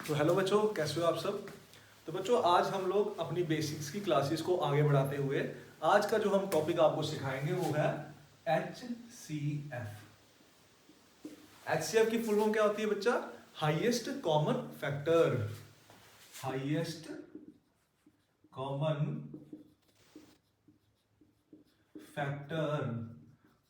तो हेलो बच्चों, कैसे हो आप सब। तो बच्चों आज हम लोग अपनी बेसिक्स की क्लासेस को आगे बढ़ाते हुए आज का जो हम टॉपिक आपको सिखाएंगे वो है HCF। HCF की फुल फॉर्म क्या होती है बच्चा? Highest common factor. Highest common factor.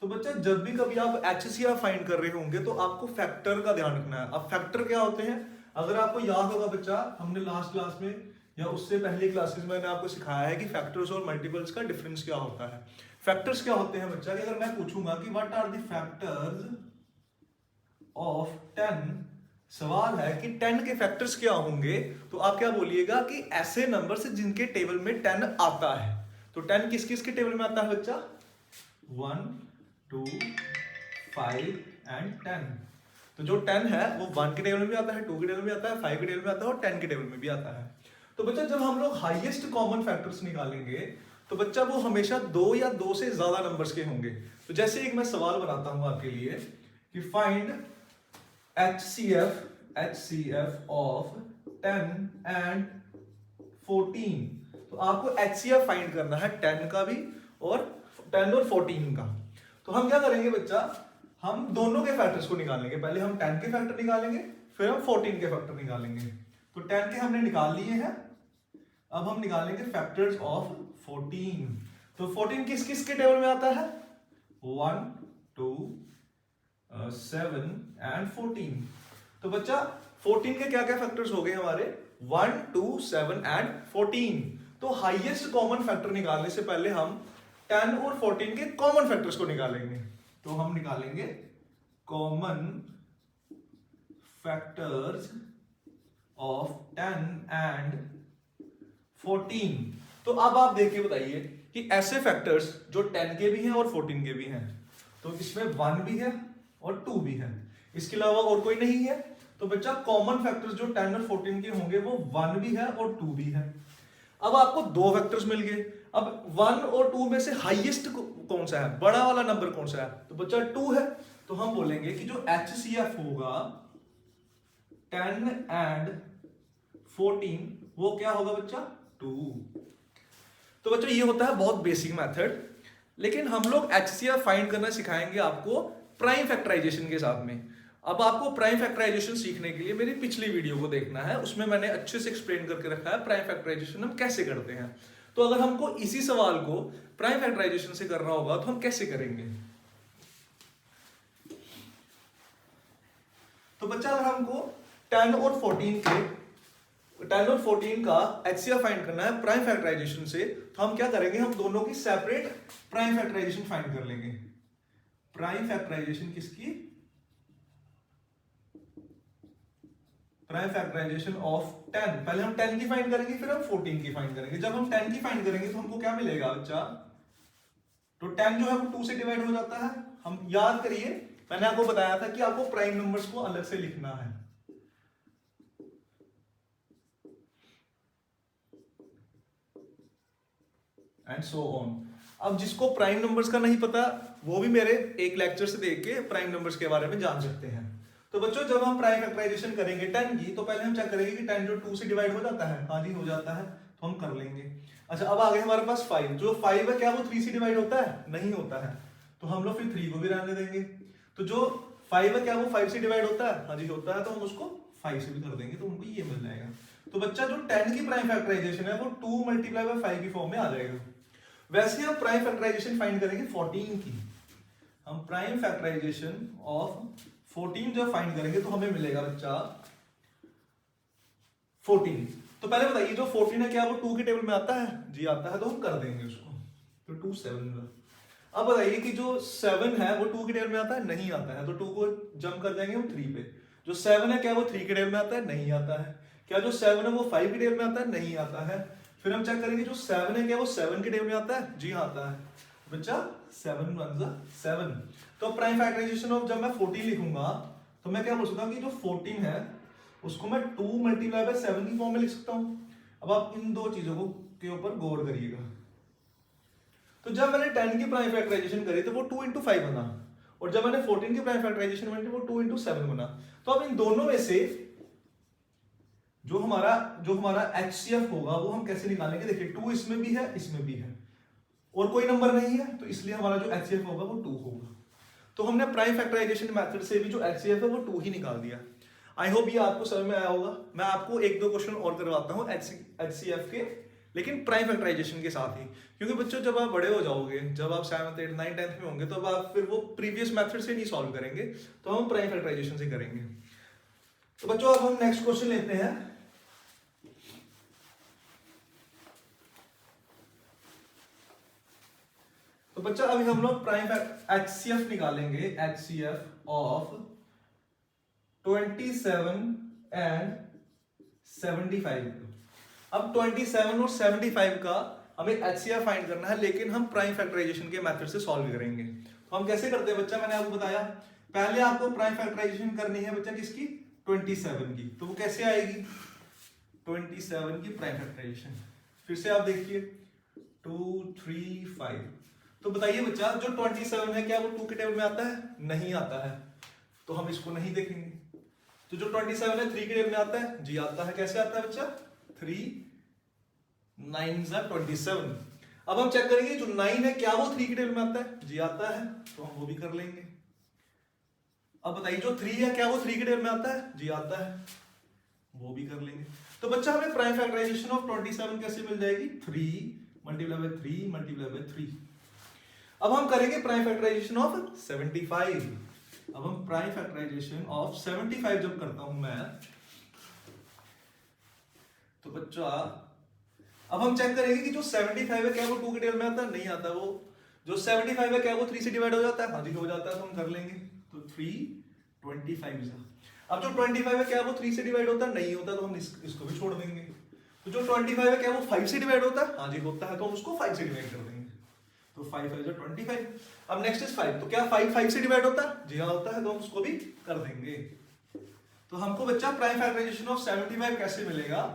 तो बच्चा जब भी कभी आप HCF फाइंड कर रहे होंगे तो आपको फैक्टर का ध्यान रखना है। अब फैक्टर क्या होते हैं, अगर आपको याद होगा बच्चा, हमने लास्ट क्लास में या उससे पहले क्लासेस में मैंने आपको सिखाया है कि फैक्टर्स और मल्टीपल्स का डिफरेंस क्या होता है। फैक्टर्स क्या होते हैं बच्चा कि अगर मैं पूछूंगा कि what are the factors of 10, सवाल है कि 10 के फैक्टर्स क्या होंगे, तो आप क्या बोलिएगा कि ऐसे नंबर से जिनके टेबल में 10 आता है। तो 10 किस किस के टेबल में आता है बच्चा? 1, 2, 5 एंड 10। तो जो 10 है वो 1 के टेबल में भी आता है, 2 के टेबल में आता है, 5 के टेबल में आता है और 10 के टेबल में भी आता है। तो बच्चा जब हम लोग हाईएस्ट कॉमन फैक्टर्स निकालेंगे तो बच्चा वो हमेशा 2 या 2 से ज्यादा नंबर्स के होंगे। तो जैसे एक मैं सवाल बनाता हूं आपके लिए कि फाइंड HCF ऑफ 10 एंड 14। तो आपको HCF फाइंड करना है 10 का भी और 10 और 14 का। तो हम क्या करेंगे बच्चा, हम दोनों के फैक्टर्स को निकालेंगे। पहले हम 10 के फैक्टर निकालेंगे, फिर हम 14 के फैक्टर निकालेंगे। तो 10 के हमने निकाल लिए हैं, अब हम निकालेंगे फैक्टर्स ऑफ 14। तो 14 किस किस के टेबल में आता है? 1, 2, 7 एंड 14। तो बच्चा 14 के क्या क्या फैक्टर्स हो गए हमारे? 1, 2, 7 एंड 14। तो हाईएस्ट कॉमन फैक्टर निकालने से पहले हम 10 और 14 के कॉमन फैक्टर्स को निकालेंगे। तो हम निकालेंगे कॉमन फैक्टर्स ऑफ 10 एंड 14। तो अब आप देखिए बताइए कि ऐसे फैक्टर्स जो 10 के भी हैं और 14 के भी हैं। तो इसमें 1 भी है और 2 भी है, इसके अलावा और कोई नहीं है। तो बच्चा कॉमन फैक्टर्स जो 10 और 14 के होंगे वो 1 भी है और 2 भी है। अब आपको दो फैक्टर्स मिल गए। अब 1 और 2 में से हाईएस्ट कौन सा है, बड़ा वाला नंबर कौन सा है? तो बच्चा 2 है। तो हम बोलेंगे कि जो HCF होगा 10 एंड 14 वो क्या होगा बच्चा? 2। तो बच्चा ये होता है बहुत बेसिक मेथड, लेकिन हम लोग HCF फाइंड करना सिखाएंगे आपको प्राइम फैक्टराइजेशन के साथ में। अब आपको प्राइम फैक्टराइजेशन सीखने के लिए मेरी पिछली वीडियो को देखना है, उसमें मैंने अच्छे से एक्सप्लेन करके रखा है प्राइम फैक्टराइजेशन हम कैसे करते हैं। तो अगर हमको इसी सवाल को प्राइम फैक्टराइजेशन से करना होगा तो हम कैसे करेंगे? तो बच्चा अगर हमको 10 और 14 का HCF फाइंड करना है प्राइम फैक्टराइजेशन से, तो हम क्या करेंगे, हम दोनों की सेपरेट प्राइम फैक्टराइजेशन फाइंड कर लेंगे। प्राइम फैक्टराइजेशन किसकी? Prime factorization of 10। पहले हम 10 की फाइंड करेंगे, फिर हम 14 की फाइंड करेंगे। जब हम 10 की फाइंड करेंगे तो हमको क्या मिलेगा बच्चा? तो 10 जो है वो 2 से डिवाइड हो जाता है। हम याद करिए, मैंने आपको बताया था कि आपको प्राइम नंबर्स को अलग से लिखना है। And so on. अब जिसको प्राइम नंबर्स का नहीं पता वो भी मेरे एक लेक्चर से देख के प्राइम नंबर्स के बारे में जान सकते हैं। तो बच्चों जब हम प्राइम फैक्टराइजेशन करेंगे 10 की, तो पहले हम चेक करेंगे कि 10 जो 2 से डिवाइड हो जाता है। हाँ जी हो जाता है, तो हम कर लेंगे। अच्छा अब आ गए हमारे पास 5। जो 5 है क्या वो 3 से डिवाइड होता है? नहीं होता है, तो हम लोग फिर 3 को भी रहने देंगे। तो जो 5 है क्या वो 5 से डिवाइड होता है? हाँ जी होता है, तो हम उसको 5 से भी कर देंगे, तो हमको ये मिल जाएगा। तो बच्चा जो 10 की प्राइम फैक्टराइजेशन है वो 2 मल्टीप्लाई बाय 5 की फॉर्म में आ जाएगा। वैसे हम प्राइम फैक्टराइजेशन फाइंड करेंगे 14 की। हम प्राइम फैक्टराइजेशन ऑफ 14 जब फाइंड करेंगे तो हमें मिलेगा बच्चा 14। तो पहले बताइए जो 14 है क्या वो 2 के टेबल में आता है? जी आता है, तो हम कर देंगे उसको। तो 2 7। अब बताइए कि जो 7 है वो 2 के टेबल में आता है? नहीं आता है, तो 2 को जंप कर देंगे हम 3 पे। जो 7 है क्या वो 3 के टेबल में आता है? नहीं आता है। क्या जो 7 है वो 5 के टेबल में आता है? नहीं आता है। फिर हम चेक करेंगे जो 7 है क्या वो 7 के टेबल में आता है? जी आता है। बच्चा 7 1 7। तो प्राइम फैक्टराइजेशन ऑफ जब मैं 14 लिखूंगा तो मैं क्या बोल सकता हूँ कि जो 14 है उसको मैं 2 मल्टीप्लाई बाय 7 की फॉर्म में लिख सकता हूँ। अब आप इन दो चीजों को के ऊपर गौर करिएगा। तो जब मैंने 10 की प्राइम फैक्टराइजेशन करी तो वो 2 into 5 बना, और जब मैंने 14 की प्राइम फैक्टराइजेशन करी वो 2 into 7 बना। तो अब इन दोनों में से जो हमारा HCF होगा वो हम कैसे निकालेंगे, देखिए 2 इसमें भी है, इसमें भी है, और कोई नंबर नहीं है, तो इसलिए हमारा जो HCF होगा वो 2 होगा। तो हमने प्राइम फैक्टराइजेशन मेथड से भी जो HCF है वो 2 ही निकाल दिया। आई होप ये आपको समझ में आया होगा। मैं आपको एक दो क्वेश्चन और करवाता हूँ HCF के, लेकिन प्राइम फैक्टराइजेशन के साथ ही, क्योंकि बच्चों जब आप बड़े हो जाओगे, जब आप 7th 8th 9th 10th में होंगे, तो अब आप फिर वो प्रीवियस मेथड से नहीं सॉल्व करेंगे, तो हम प्राइम फैक्टराइजेशन से करेंगे। तो बच्चों अब हम नेक्स्ट क्वेश्चन लेते हैं। तो बच्चा अभी हम लोग प्राइम HCF निकालेंगे, HCF ऑफ 27 एंड 75। अब 27 और 75 का हमें HCF फाइंड करना है, लेकिन हम प्राइम फैक्टराइजेशन के मेथड से सॉल्व करेंगे। तो हम कैसे करते हैं बच्चा, मैंने आपको बताया पहले आपको प्राइम फैक्टराइजेशन करनी है बच्चा किसकी, 27 की। तो वो कैसे आएगी, 27 की प्राइम फैक्टराइजेशन, फिर से आप देखिए 2 3 5। तो बताइए बच्चा जो 27 है क्या वो 2 के टेबल में आता है, नहीं आता है, तो हम इसको नहीं देखेंगे। तो जो 27 है 3 के टेबल में आता है, जी आता है। कैसे आता है बच्चा, 3 9s are 27। अब हम चेक करेंगे जो 9 है क्या वो 3 के टेबल में आता है, जी आता है, तो हम वो भी कर लेंगे। अब बताइए जो 3 है क्या वो 3 के टेबल में आता है, जी आता है, वो भी कर लेंगे। तो बच्चा हमें प्राइम फैक्टराइजेशन ऑफ 27 कैसे मिल जाएगी, 3 मल्टीप्लाई बाय 3 मल्टीप्लाई बाय 3। अब हम करेंगे प्राइम फैक्टराइजेशन ऑफ 75। अब हम प्राइम फैक्टराइजेशन ऑफ 75 जब करता हूं मैं, तो बच्चा अब हम चेक करेंगे कि जो 75 है क्या वो 2 के टेबल में आता है, नहीं आता। वो जो 75 है क्या वो 3 से डिवाइड हो जाता है, हाँ जी हो जाता है, तो हम कर लेंगे। तो 3 25। अब जो 25 है क्या वो 3 से डिवाइड होता है, नहीं होता, तो हम इसको भी छोड़ देंगे। तो जो 25 है क्या वो 5 से डिवाइड होता है, हाँ जी होता है, तो हम उसको 5 से डिवाइड कर देंगे। तो 5 5 25। अब नेक्स्ट इज 5, तो क्या 5 5 से डिवाइड होता है, जी हाँ होता है, तो हम उसको भी कर देंगे। तो हमको बच्चा प्राइम फैक्टराइजेशन ऑफ 75 कैसे मिलेगा,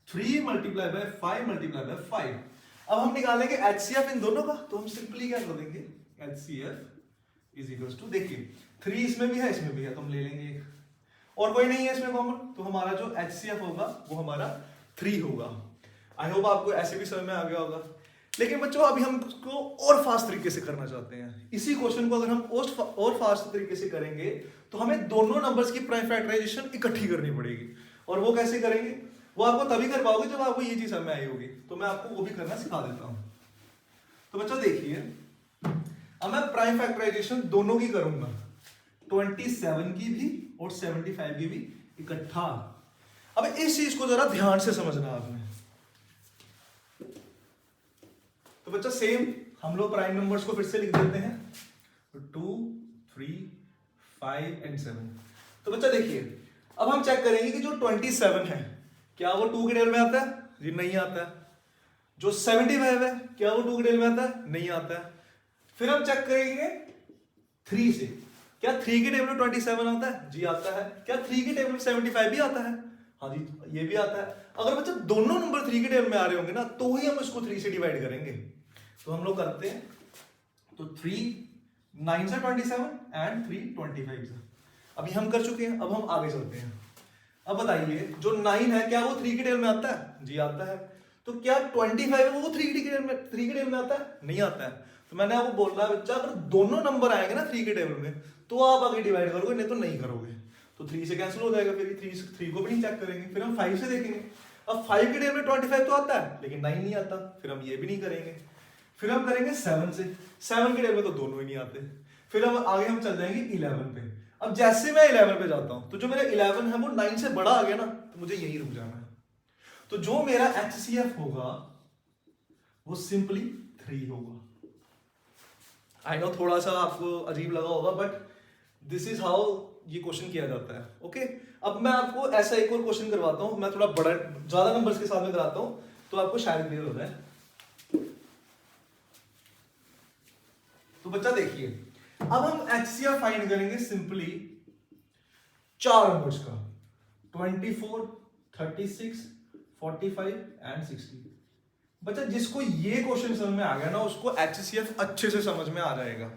3 मल्टीप्लाई बाय 5 मल्टीप्लाई बाय 5। अब हम निकालेंगे HCF इन दोनों का, तो हम सिंपली क्या कर देंगे, HCF इज इक्वल्स टू, देखिए 3 इसमें भी है इसमें भी है, तो हम ले लेंगे एक, और कोई नहीं है इसमें कॉमन, तो हमारा जो HCF होगा वो हमारा 3 होगा। आई होप आपको ऐसे भी समझ में आ गया होगा। लेकिन बच्चों अभी हम इसको और फास्ट तरीके से करना चाहते हैं। इसी क्वेश्चन को अगर हम और फास्ट तरीके से करेंगे तो हमें दोनों नंबर्स की प्राइम फैक्टराइजेशन इकट्ठी करनी पड़ेगी। और वो कैसे करेंगे, वो आपको तभी कर पाओगे जब आपको ये चीज समझ में आई होगी। तो मैं आपको वो भी करना सिखा देता हूं। तो बच्चों देखिए, अब मैं प्राइम फैक्टराइजेशन दोनों की करूंगा, 27 की भी और 75 की भी इकट्ठा। अब इस चीज को जरा ध्यान से समझना आपने। तो बच्चा सेम हम लोग प्राइम नंबर्स को फिर से लिख देते हैं, 2 3 5 एंड 7। तो बच्चा देखिए, अब हम चेक करेंगे कि जो 27 है क्या वो 2 के टेबल में आता है, जी नहीं आता है। जो 75 है क्या वो 2 के टेबल में आता है, नहीं आता है। फिर हम चेक करेंगे 3 से, क्या 3 के टेबल में 27 आता है, जी आता है। क्या 3 के टेबल में 75 भी आता है, हाँ जी ये भी आता है। अगर बच्चा दोनों नंबर 3 के टेबल में आ रहे होंगे ना, तो ही हम इसको 3 से डिवाइड करेंगे। तो हम लोग करते हैं, तो 3 9 से 27 एंड 3 25 से। अभी हम कर चुके हैं, अब हम आगे चलते हैं। अब बताइए जो 9 है क्या वो 3 के टेबल में आता है, जी आता है। तो क्या 25 है वो 3 के टेबल में आता है, नहीं आता है। तो मैंने आपको बोला बच्चा अगर दोनों नंबर आएंगे ना 3 के टेबल में, तो आप आगे डिवाइड करोगे, नहीं तो नहीं करोगे। तो 3 से कैंसिल हो जाएगा, फिर 3 को भी नहीं चेक करेंगे। फिर हम 5 से देखेंगे, अब 5 के टेबल में 25 तो आता है लेकिन 9 नहीं आता, फिर हम ये भी नहीं करेंगे। फिर हम करेंगे 7 से, 7 के टेबल में तो दोनों ही नहीं आते। फिर हम आगे हम चल जाएंगे 11 पे। अब जैसे मैं 11 पे जाता हूं, तो जो मेरा 11 है वो 9 से बड़ा आ गया ना, तो मुझे यही रुक जाना है। तो जो मेरा HCF होगा वो सिंपली 3 होगा। आई नो थोड़ा सा आपको अजीब लगा होगा, बट दिस इज हाउ ये क्वेश्चन किया जाता है। ओके, अब मैं आपको ऐसा एक और क्वेश्चन करवाता हूं, मैं थोड़ा बड़ा ज्यादा नंबर्स के साथ में कराता हूं, तो आपको शायद क्लियर हो जाए। तो बच्चा देखिए, अब हम HCF फाइंड करेंगे सिंपली 4 नंबर्स का, 24 36 45 एंड 60। बच्चा जिसको ये क्वेश्चन समझ में आ गया ना, उसको HCF अच्छे से समझ में आ जाएगा।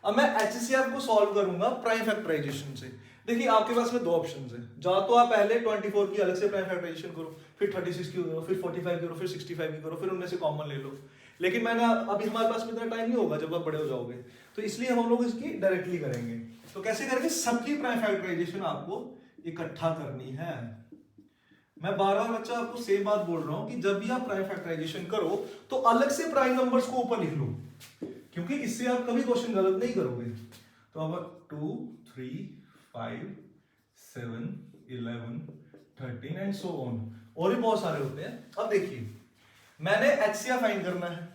अब मैं HCF को सॉल्व करूंगा प्राइम फैक्टराइजेशन से। देखिए आपके पास में दो ऑप्शंस हैं, या तो आप पहले 24 की अलग से प्राइम फैक्टराइजेशन करो, फिर 36 की करो, फिर 45 करो, फिर 65 की करो, फिर उनमें से कॉमन ले लो। लेकिन मैंने अभी हमारे पास में इतना टाइम नहीं होगा जब आप बड़े हो जाओगे, तो इसलिए हम लोग इसकी डायरेक्टली करेंगे। तो कैसे करेंगे, सबकी प्राइम फैक्टराइजेशन आपको इकट्ठा करनी है। मैं बार बार बच्चा आपको सेम बात बोल रहा हूं कि जब भी आप प्राइम फैक्टराइजेशन करो तो अलग से प्राइम नंबर्स को ऊपर लिख लो, क्योंकि इससे आप कभी क्वेश्चन गलत नहीं करोगे। तो अब 2 3 5 7 11 13 एंड सो ऑन, और भी बहुत सारे होते हैं। अब देखिए मैंने HCF फाइंड करना है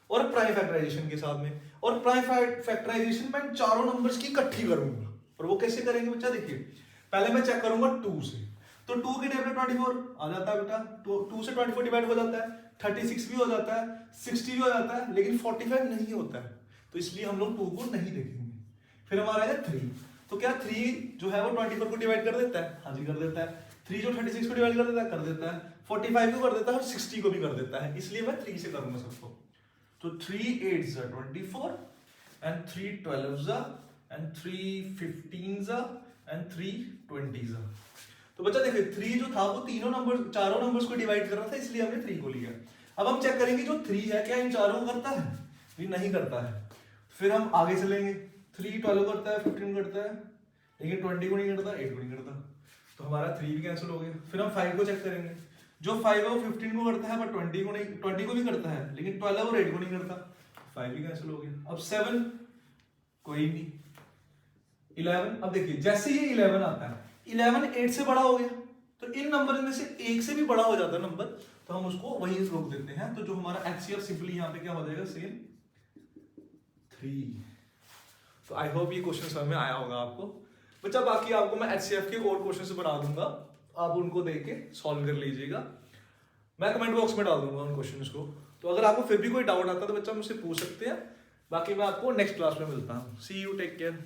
और प्राइम फैक्टराइजेशन के साथ में, और प्राइम फैक्टराइजेशन में चारों नंबर्स की इकट्ठी करूंगा। और वो कैसे करेंगे बच्चा, देखिए पहले मैं चेक करूंगा 2 से, तो 2 की टेबल 24 आ जाता है बेटा, तो 2 से 24 डिवाइड हो जाता है, 36 भी हो जाता है, 60 भी हो जाता है, लेकिन 45 नहीं होता है, तो इसलिए हम लोग 2 को नहीं देखेंगे। फिर हमारा है 3, तो क्या 3 जो है वो 24 को डिवाइड कर देता है, हाँ जी कर देता है। 3 जो 36 को डिवाइड कर देता है, 45 को कर देता है और 60 को भी कर देता है, इसलिए मैं 3 से करूंगा सबको। तो 3 8s are 24 and 3 12s are and 3 15s are and 3 20s are। तो बच्चा देखिए 3 जो था वो चारों नंबर्स को डिवाइड कर रहा था, इसलिए हमने 3 को लिया। अब हम चेक करेंगे जो 3 है क्या इन चारों को करता है, ये नहीं करता है। फिर हम आगे चलेंगे, 3 12 करता है, 15 करता है, लेकिन 20 को नहीं करता, 8 को नहीं करता, तो हमारा 3 भी कैंसिल हो गया। फिर हम 5 को चेक करेंगे, जो 5 है वो 15 को करता है बट 20 को नहीं, 20 को भी करता है लेकिन 12 और 8 को नहीं करता, 5 भी कैंसिल हो गया। अब 7 कोई नहीं, 11, अब देखिए जैसे ये 11 आता है, 11 8 से बड़ा हो गया, तो इन नंबर में से एक से भी बड़ा हो जाता है नंबर, तो हम उसको वहीं रोक देते हैं। तो जो हमारा HCF सिंपली यहाँ पे क्या हो जाएगा, सेम 3। तो आई होप ये क्वेश्चन समझ में आया होगा आपको बच्चा। बाकी आपको मैं HCF के और क्वेश्चन बना दूंगा, आप उनको देख के सॉल्व कर लीजिएगा, मैं कमेंट बॉक्स में डाल दूंगा उन क्वेश्चंस को। तो अगर आपको फिर भी कोई डाउट आता है तो बच्चा मुझसे पूछ सकते हैं। बाकी मैं आपको नेक्स्ट क्लास में मिलता हूँ। सी यू, टेक केयर।